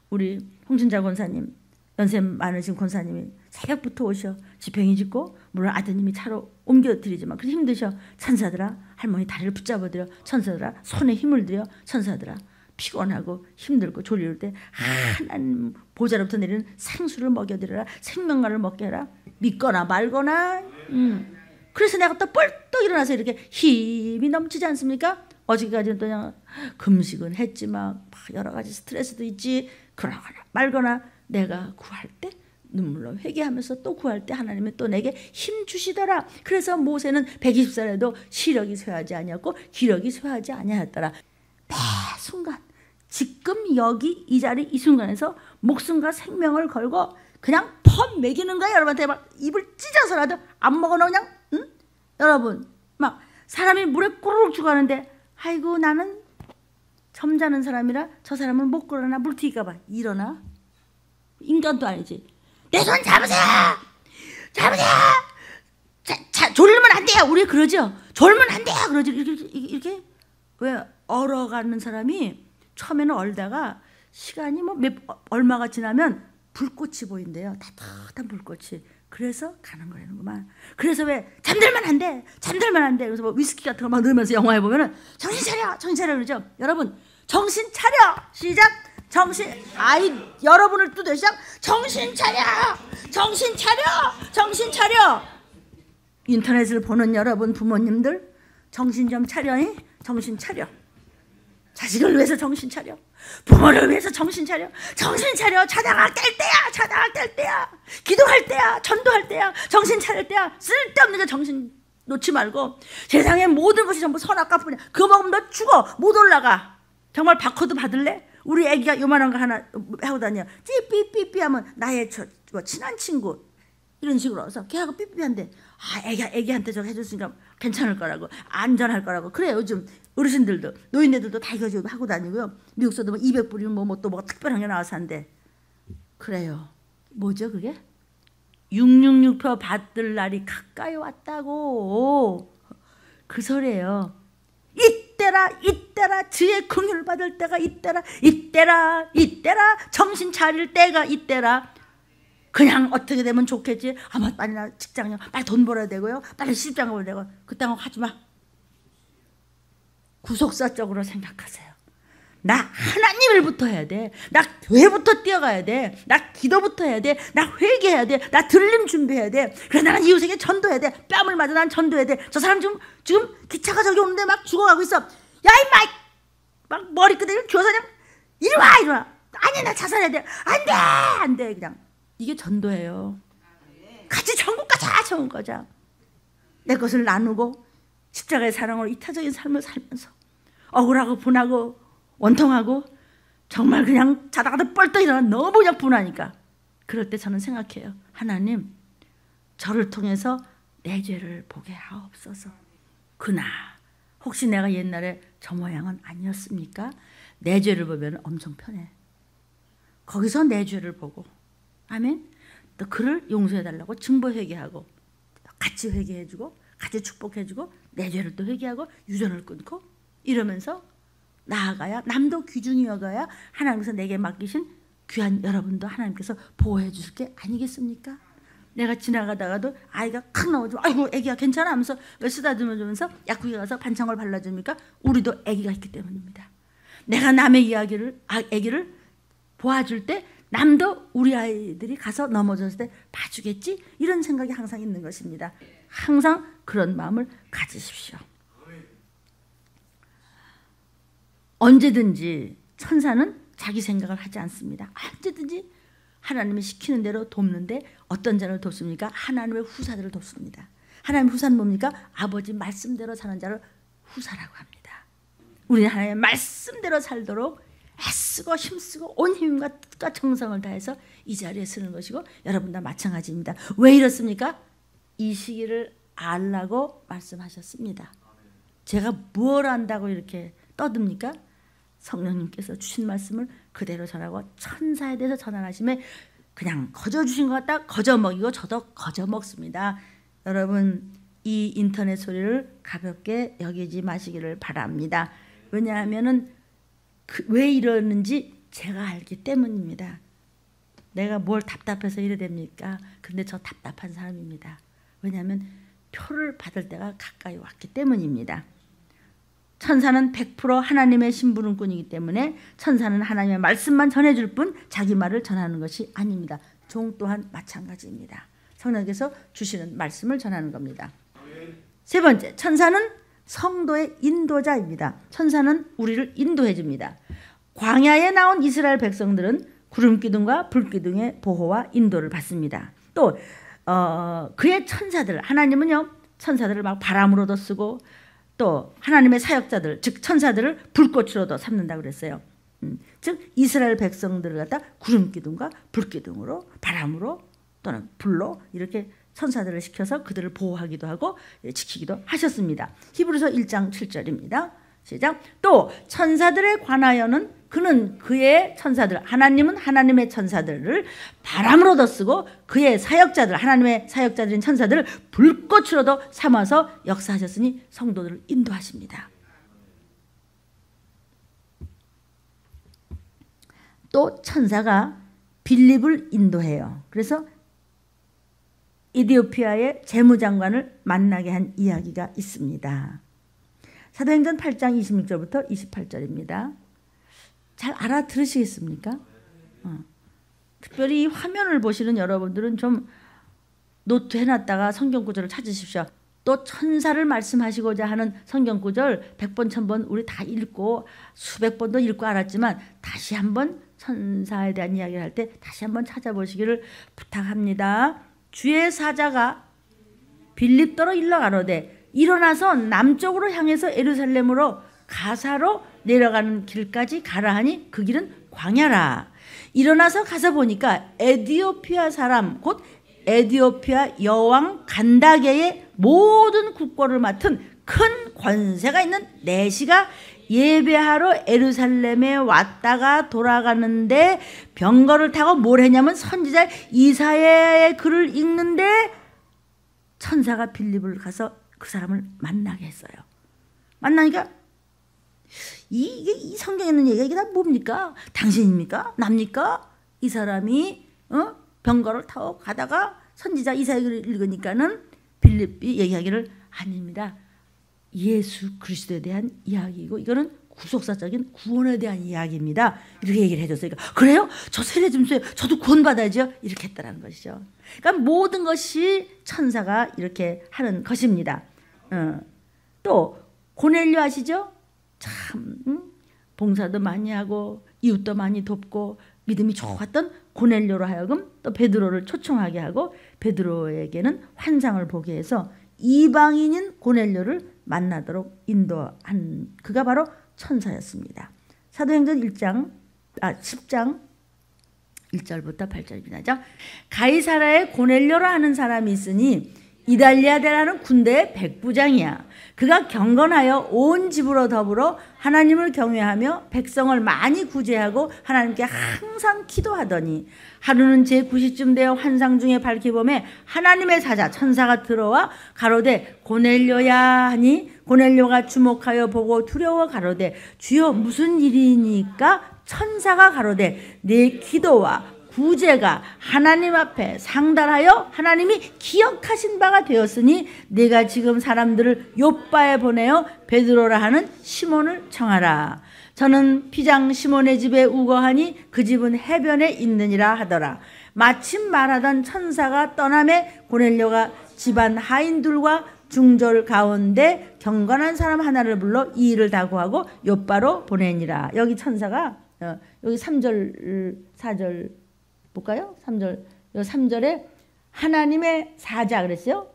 우리 홍진자 권사님 연세 많으신 권사님이 새벽부터 오셔 지팽이 짚고 물론 아드님이 차로 옮겨드리지만 그렇게 힘드셔. 천사들아 할머니 다리를 붙잡아드려. 천사들아 손에 힘을 들여. 천사들아 피곤하고 힘들고 졸릴 때 하나님 보좌로부터 내리는 생수를 먹여드려라. 생명과를 먹게 해라. 믿거나 말거나. 그래서 내가 또 뻘떡 일어나서 이렇게 힘이 넘치지 않습니까? 어저께까지는 또 그냥 금식은 했지만 여러 가지 스트레스도 있지. 그러거나 말거나 내가 구할 때 눈물로 회개하면서 또 구할 때 하나님은 또 내게 힘 주시더라. 그래서 모세는 120살에도 시력이 쇠하지 아니었고 기력이 쇠하지 아니하였더라. 매 순간 지금 여기 이 자리 이 순간에서 목숨과 생명을 걸고 그냥 펀 먹이는 거야. 여러분한테 막 입을 찢어서라도 안 먹어도 그냥 응? 여러분 막 사람이 물에 꼬르륵 죽어가는데 아이고 나는 점잖은 사람이라 저 사람은 못 걸어나 물 튀길까 봐 일어나. 인간도 아니지. 내 손 잡으세요. 잡으세요. 졸면 안 돼요. 우리 그러죠. 졸면 안 돼요. 그러죠. 이렇게 왜 얼어가는 사람이 처음에는 얼다가 시간이 뭐 얼마가 지나면 불꽃이 보인대요. 따뜻한 불꽃이. 그래서 가는 거라는구만. 그래서 왜 잠들면 안 돼. 잠들면 안 돼. 그래서 뭐 위스키 같은 거 막 넣으면서 영화에 보면은 정신 차려. 정신 차려 그러죠. 여러분 정신 차려. 시작. 여러분을 또 시작. 정신 차려. 정신 차려. 정신 차려. 인터넷을 보는 여러분 부모님들 정신 좀 차려. 정신 차려. 자식을 위해서 정신 차려. 부모를 위해서 정신 차려. 정신 차려. 자다가 깰 때야. 자다가 깰 때야. 기도할 때야. 전도할 때야. 정신 차릴 때야. 쓸데없는 게 정신 놓지 말고 세상의 모든 것이 전부 선악과뿐이야. 그거 먹으면 너 죽어. 못 올라가. 정말 바코드 받을래? 우리 애기가 요만한 거 하나 하고 다녀. 삐삐삐삐 하면 나의 친한 친구 이런 식으로 해서 걔하고 삐삐한데 애기한테 저거 해줬으니까 괜찮을 거라고 안전할 거라고. 그래 요즘 어르신들도 노인네들도 다 이거 하고 다니고요. 미국서도 뭐 200불이면 뭐 또 뭐가 특별한 게 나와서 한대. 그래요. 뭐죠 그게? 666표 받을 날이 가까이 왔다고. 그 소리예요. 이때라 주의 긍휼을 받을 때가 이때라 정신 차릴 때가 이때라. 그냥 어떻게 되면 좋겠지. 아마 빨리 나 직장이요. 빨리 돈 벌어야 되고요. 빨리 시집장 가야 되고. 그딴 거 하지 마. 구속사적으로 생각하세요. 나 하나님을부터 해야 돼. 나 교회부터 뛰어가야 돼. 나 기도부터 해야 돼. 나 회개해야 돼. 나 들림 준비해야 돼. 그래서 나는 이웃에게 전도해야 돼. 뺨을 맞아 난 전도해야 돼. 저 사람 지금 기차가 저기 오는데 막 죽어가고 있어. 야 임마! 막 머리끄댕이 교사장 이리 와. 아니 나 자살해야 돼. 안 돼. 그냥 이게 전도예요. 같이 천국 가자. 천국 가자. 내 것을 나누고 십자가의 사랑으로 이타적인 삶을 살면서 억울하고 분하고 원통하고 정말 그냥 자다가도 뻘떡 일어나 너무 그냥 분하니까 그럴 때 저는 생각해요. 하나님 저를 통해서 내 죄를 보게 하옵소서. 그나 혹시 내가 옛날에 저 모양은 아니었습니까? 내 죄를 보면 엄청 편해. 거기서 내 죄를 보고 아멘. 또 그를 용서해달라고 증보회개하고 같이 회개해주고 같이 축복해주고 내 죄를 또 회개하고 유전을 끊고 이러면서 나아가야 남도 귀중히 여가야 하나님께서 내게 맡기신 귀한 여러분도 하나님께서 보호해 주실 게 아니겠습니까? 내가 지나가다가도 아이가 칵 나오죠. 아이고 애기가 괜찮아 하면서 왜 쓰다듬어주면서 약국에 가서 반창고를 발라줍니까? 우리도 애기가 있기 때문입니다. 내가 남의 애기를 보아줄 때 남도 우리 아이들이 가서 넘어졌을 때 봐주겠지? 이런 생각이 항상 있는 것입니다. 항상 그런 마음을 가지십시오. 언제든지 천사는 자기 생각을 하지 않습니다. 언제든지 하나님이 시키는 대로 돕는데 어떤 자를 돕습니까? 하나님의 후사들을 돕습니다. 하나님의 후사는 뭡니까? 아버지 말씀대로 사는 자를 후사라고 합니다. 우리는 하나님의 말씀대로 살도록 애쓰고 힘쓰고 온 힘과 뜻과 정성을 다해서 이 자리에 서는 것이고 여러분도 마찬가지입니다. 왜 이렇습니까? 이 시기를 알라고 말씀하셨습니다. 제가 뭘 안다고 이렇게 떠듭니까? 성령님께서 주신 말씀을 그대로 전하고 천사에 대해서 전환하심에 그냥 거저 주신 것 같다 거저 먹이고 저도 거저 먹습니다. 여러분 이 인터넷 소리를 가볍게 여기지 마시기를 바랍니다. 왜냐하면은 왜 이러는지 제가 알기 때문입니다. 내가 뭘 답답해서 이래 됩니까? 근데 저 답답한 사람입니다. 왜냐하면 표를 받을 때가 가까이 왔기 때문입니다. 천사는 100% 하나님의 심부름꾼이기 때문에 천사는 하나님의 말씀만 전해줄 뿐 자기 말을 전하는 것이 아닙니다. 종 또한 마찬가지입니다. 성령께서 주시는 말씀을 전하는 겁니다. 세 번째, 천사는 성도의 인도자입니다. 천사는 우리를 인도해 줍니다. 광야에 나온 이스라엘 백성들은 구름기둥과 불기둥의 보호와 인도를 받습니다. 또 그의 천사들, 하나님은요 천사들을 막 바람으로도 쓰고 또 하나님의 사역자들 즉 천사들을 불꽃으로도 삼는다고 그랬어요. 즉 이스라엘 백성들을 갖다 구름기둥과 불기둥으로 바람으로 또는 불로 이렇게 천사들을 시켜서 그들을 보호하기도 하고 지키기도 하셨습니다. 히브리서 1장 7절입니다. 시작. 또 천사들에 관하여는 그는 그의 천사들 하나님은 하나님의 천사들을 바람으로도 쓰고 그의 사역자들 하나님의 사역자들인 천사들을 불꽃으로도 삼아서 역사하셨으니 성도들을 인도하십니다. 또 천사가 빌립을 인도해요. 그래서 이디오피아의 재무장관을 만나게 한 이야기가 있습니다. 사도행전 8장 26절부터 28절입니다. 잘 알아들으시겠습니까? 특별히 이 화면을 보시는 여러분들은 좀 노트 해놨다가 성경 구절을 찾으십시오. 또 천사를 말씀하시고자 하는 성경 구절 100번 1000번 우리 다 읽고 수백 번도 읽고 알았지만 다시 한번 천사에 대한 이야기를 할 때 다시 한번 찾아보시기를 부탁합니다. 주의 사자가 빌립더로 일러 가로되 일어나서 남쪽으로 향해서 예루살렘으로 가사로 내려가는 길까지 가라 하니 그 길은 광야라. 일어나서 가서 보니까 에디오피아 사람 곧 에디오피아 여왕 간다게의 모든 국고를 맡은 큰 권세가 있는 내시가 예배하러 예루살렘에 왔다가 돌아가는데 병거를 타고 뭘 했냐면 선지자 이사야의 글을 읽는데 천사가 빌립을 가서 그 사람을 만나게 했어요. 만나니까 이 성경에 있는 얘기가 이게 다 뭡니까? 당신입니까? 납니까? 이 사람이 병거를 타고 가다가 선지자 이사야의 글을 읽으니까는 빌립이 얘기하기를 아닙니다. 예수 그리스도에 대한 이야기이고 이거는 구속사적인 구원에 대한 이야기입니다. 이렇게 얘기를 해줬어요. 그러니까 그래요? 저 세례 좀 줘요. 저도 구원받아야죠. 이렇게 했다는 것이죠. 그러니까 모든 것이 천사가 이렇게 하는 것입니다. 또 고넬료 아시죠? 참 봉사도 많이 하고 이웃도 많이 돕고 믿음이 좋았던 고넬료로 하여금 또 베드로를 초청하게 하고 베드로에게는 환상을 보게 해서 이방인인 고넬료를 만나도록 인도한 그가 바로 천사였습니다. 사도행전 10장 1절부터 8절입니다. 가이사라에 고넬료라 하는 사람이 있으니 이달리아대라는 군대의 백부장이야. 그가 경건하여 온 집으로 더불어 하나님을 경외하며 백성을 많이 구제하고 하나님께 항상 기도하더니 하루는 제9시쯤 되어 환상 중에 밝히봄에 하나님의 사자 천사가 들어와 가로되 고넬료야 하니 고넬료가 주목하여 보고 두려워 가로되 주여 무슨 일이니까 천사가 가로되 내 기도와 구제가 하나님 앞에 상달하여 하나님이 기억하신 바가 되었으니 내가 지금 사람들을 요빠에 보내어 베드로라 하는 시몬을 청하라. 저는 피장 시몬의 집에 우거하니 그 집은 해변에 있느니라 하더라. 마침 말하던 천사가 떠남에 고넬료가 집안 하인들과 중졸 가운데 경건한 사람 하나를 불러 이 일을 다 구하고 요빠로 보내니라. 여기 천사가 여기 3절 4절 볼까요? 3절. 3절에 하나님의 사자 그랬어요.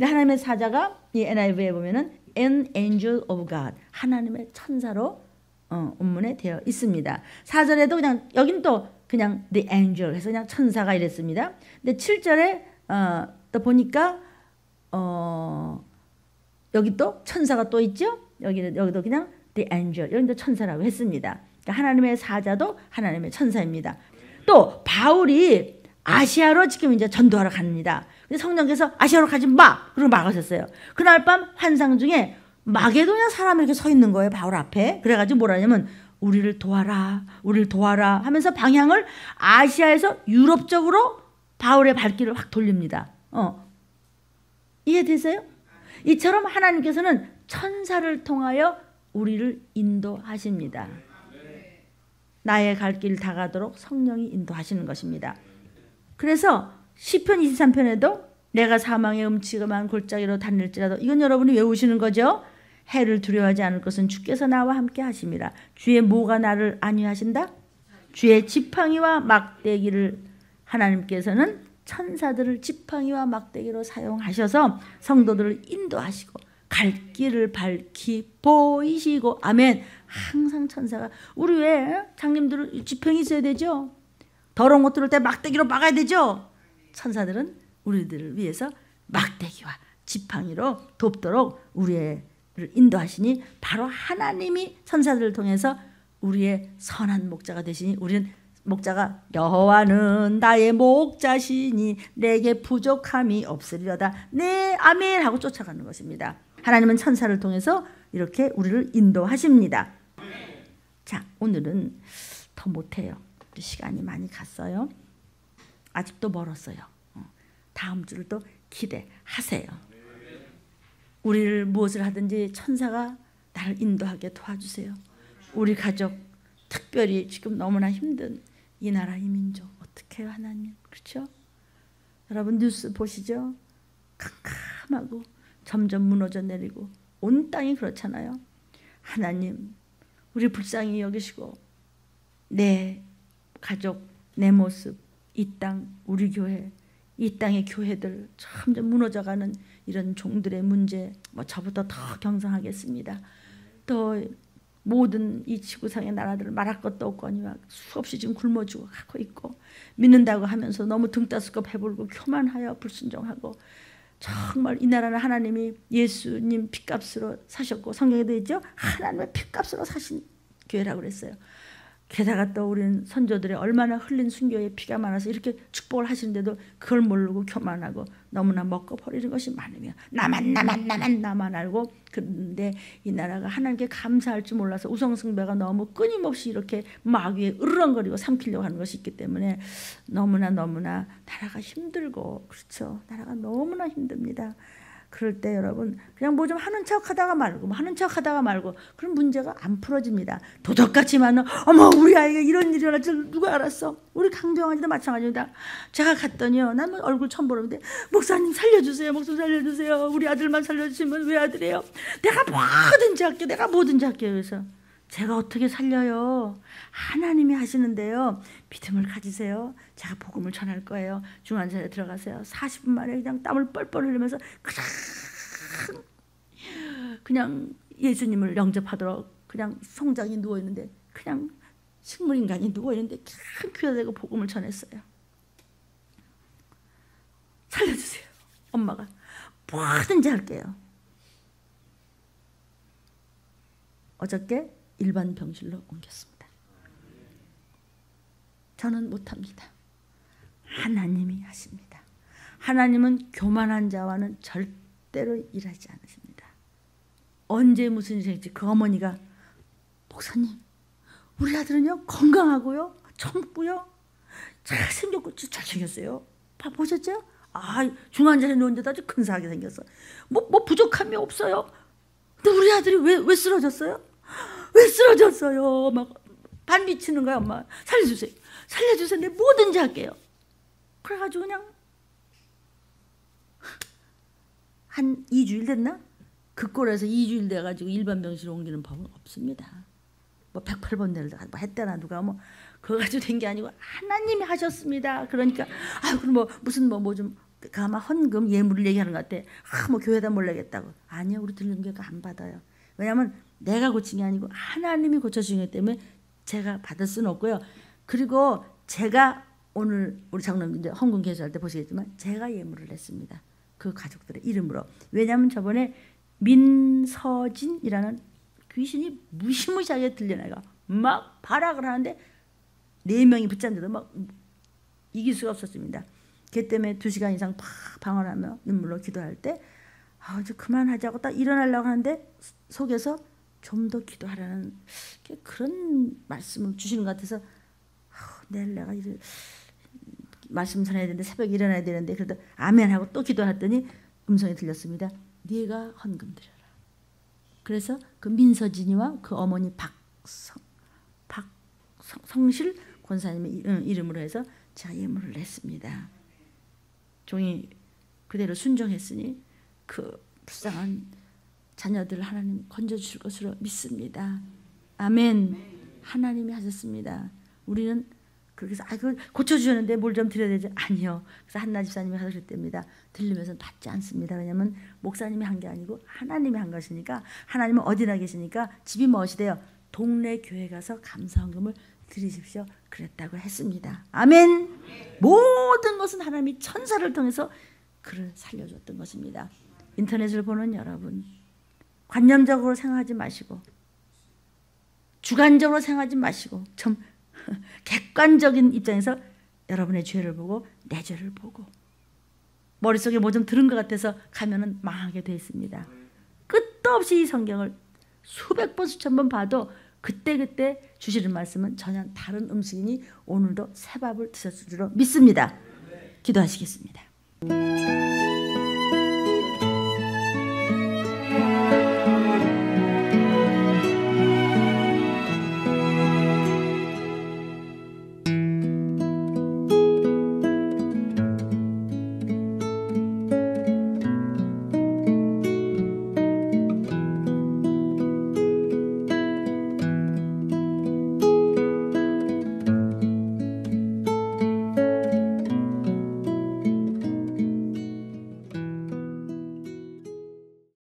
하나님의 사자가 이 NIV에 보면은 an angel of God 하나님의 천사로 원문에 되어 있습니다. 4절에도 그냥 여긴 또 그냥 the angel 해서 그냥 천사가 이랬습니다. 근데 7절에 또 보니까 여기 또 천사가 또 있죠. 여기도 그냥 the angel, 이런 데 천사라고 했습니다. 그러니까 하나님의 사자도 하나님의 천사입니다. 또 바울이 아시아로 지금 이제 전도하러 갑니다. 근데 성령께서 아시아로 가지 마! 그러고 막으셨어요. 그날 밤 환상 중에 마게도냐 사람이 이렇게 서 있는 거예요. 바울 앞에. 그래가지고 뭐라 하냐면 우리를 도와라, 우리를 도와라 하면서 방향을 아시아에서 유럽 쪽으로 바울의 발길을 확 돌립니다. 이해되세요? 이처럼 하나님께서는 천사를 통하여 우리를 인도하십니다. 나의 갈 길 다 가도록 성령이 인도하시는 것입니다. 그래서 시편 23편에도 내가 사망의 음침한 골짜기로 다닐지라도, 이건 여러분이 외우시는 거죠. 해를 두려워하지 않을 것은 주께서 나와 함께 하심이라. 주의 모가 나를 안위하신다. 주의 지팡이와 막대기를, 하나님께서는 천사들을 지팡이와 막대기로 사용하셔서 성도들을 인도하시고 갈 길을 밝히 보이시고, 아멘. 항상 천사가, 우리 왜 장님들은 지팡이 있어야 되죠? 더러운 것 들을 때 막대기로 막아야 되죠? 천사들은 우리들을 위해서 막대기와 지팡이로 돕도록 우리를 인도하시니, 바로 하나님이 천사들을 통해서 우리의 선한 목자가 되시니, 우리는 목자가 여호와는 나의 목자시니 내게 부족함이 없으리로다. 네, 아멘 하고 쫓아가는 것입니다. 하나님은 천사를 통해서 이렇게 우리를 인도하십니다. 자, 오늘은 더 못해요. 시간이 많이 갔어요. 아직도 멀었어요. 다음 주를 또 기대하세요. 우리를 무엇을 하든지 천사가 나를 인도하게 도와주세요. 우리 가족, 특별히 지금 너무나 힘든 이 나라 이 민족 어떻게 해요, 하나님? 그렇죠? 여러분 뉴스 보시죠? 캄캄하고 점점 무너져 내리고 온 땅이 그렇잖아요. 하나님, 우리 불쌍히 여기시고 내 가족, 내 모습, 이 땅, 우리 교회, 이 땅의 교회들 점점 무너져가는 이런 종들의 문제, 저부터 더 경성하겠습니다. 또 모든 이 지구상의 나라들을 말할 것도 없거니와 수없이 지금 굶어 죽어가고 있고, 믿는다고 하면서 너무 등 따스고 배불고 교만하여 불순종하고, 정말 이 나라는 하나님이 예수님 핏값으로 사셨고, 성경에도 있죠? 하나님의 핏값으로 사신 교회라고 그랬어요. 게다가 또 우리는 선조들의 얼마나 흘린 순교의 피가 많아서 이렇게 축복을 하시는데도 그걸 모르고 교만하고 너무나 먹고 버리는 것이 많으며 나만 알고, 그런데 이 나라가 하나님께 감사할 줄 몰라서 우상숭배가 너무 끊임없이 이렇게 마귀에 으르렁거리고 삼키려고 하는 것이 있기 때문에 너무나 나라가 힘들고, 그렇죠, 나라가 너무나 힘듭니다. 그럴 때 여러분 그냥 뭐 좀 하는 척 하다가 말고 그런 문제가 안 풀어집니다. 도덕같이만은 어머 우리 아이가 이런 일이 일어날 줄 누가 알았어. 우리 강정아지도 마찬가지입니다. 제가 갔더니요, 난 얼굴 처음 보는데 목사님 살려주세요, 우리 아들만 살려주시면 왜 아들이에요? 내가 뭐든지 할게요. 그래서 제가 어떻게 살려요? 하나님이 하시는데요, 믿음을 가지세요. 제가 복음을 전할 거예요. 중환자에 들어가세요. 40분 만에 그냥 땀을 뻘뻘 흘리면서 그냥 예수님을 영접하도록 그냥 송장이 누워있는데, 그냥 식물인간이 누워있는데 그냥 귀에대고 복음을 전했어요. 살려주세요. 엄마가 뭐든지 할게요. 어저께 일반 병실로 옮겼습니다. 저는 못합니다. 하나님이 하십니다. 하나님은 교만한 자와는 절대로 일하지 않으십니다. 언제 무슨 일이 생길지 그 어머니가, 목사님 우리 아들은요 건강하고요 젊고요 잘생겼고 잘생겼어요. 보셨죠? 중환자실에 누웠는데도 아주 근사하게 생겼어. 뭐 부족함이 없어요. 근데 우리 아들이 왜 쓰러졌어요? 막 반비치는 거야. 엄마 살려주세요. 내 뭐든지 할게요. 그래가지고 그냥 한 2주일 됐나? 그 꼴에서 2주일 돼가지고 일반 병실로 옮기는 법은 없습니다. 뭐 108번 내려다가 뭐 했다나 누가 뭐 그거 가지고 된 게 아니고 하나님이 하셨습니다. 그러니까 그럼 뭐 좀 아마 헌금 예물을 얘기하는 것 같아. 뭐 교회에다 뭘 내겠다고. 아니요, 우리 들림교회가 안 받아요. 왜냐하면 내가 고친 게 아니고 하나님이 고쳐주신 것 때문에 제가 받을 수는 없고요. 그리고 제가 오늘 우리 장로님 이제 헌금 개수할 때 보시겠지만 제가 예물을 냈습니다. 그 가족들의 이름으로. 왜냐하면 저번에 민서진이라는 귀신이 무시무시하게 들려나가 막 발악을 하는데 4명이 붙잡는데도 막 이길 수가 없었습니다. 걔 때문에 2시간 이상 팍 방언하며 눈물로 기도할 때 이제 그만하자고 딱 일어나려고 하는데 속에서 좀 더 기도하라는 그런 말씀을 주시는 것 같아서 내일 내가 이제 말씀 전해야 되는데 새벽에 일어나야 되는데 그래도 아멘 하고 또 기도했더니 음성이 들렸습니다. 네가 헌금 드려라. 그래서 그 민서진이와 그 어머니 박성실 권사님의 이름으로 해서 제가 예물을 냈습니다. 종이 그대로 순종했으니 그 불쌍한 자녀들을 하나님 건져주실 것으로 믿습니다. 아멘. 하나님이 하셨습니다. 우리는 그렇게 해서 그걸 고쳐주셨는데 뭘 좀 드려야 되죠? 아니요. 그래서 한나 집사님이 하셨답니다. 들리면서 받지 않습니다. 왜냐하면 목사님이 한 게 아니고 하나님이 한 것이니까 하나님은 어디나 계시니까 집이 무엇이돼요? 동네 교회 가서 감사헌금을 드리십시오. 그랬다고 했습니다. 아멘. 모든 것은 하나님이 천사를 통해서 그를 살려줬던 것입니다. 인터넷을 보는 여러분 관념적으로 생각하지 마시고 주관적으로 생각하지 마시고 좀 객관적인 입장에서 여러분의 죄를 보고 내 죄를 보고 머릿속에 뭐 좀 들은 것 같아서 가면은 망하게 되어 있습니다. 끝도 없이 이 성경을 수백 번 수천 번 봐도 그때그때 주시는 말씀은 전혀 다른 음식이니 오늘도 새 밥을 드셨을 줄로 믿습니다. 기도하시겠습니다.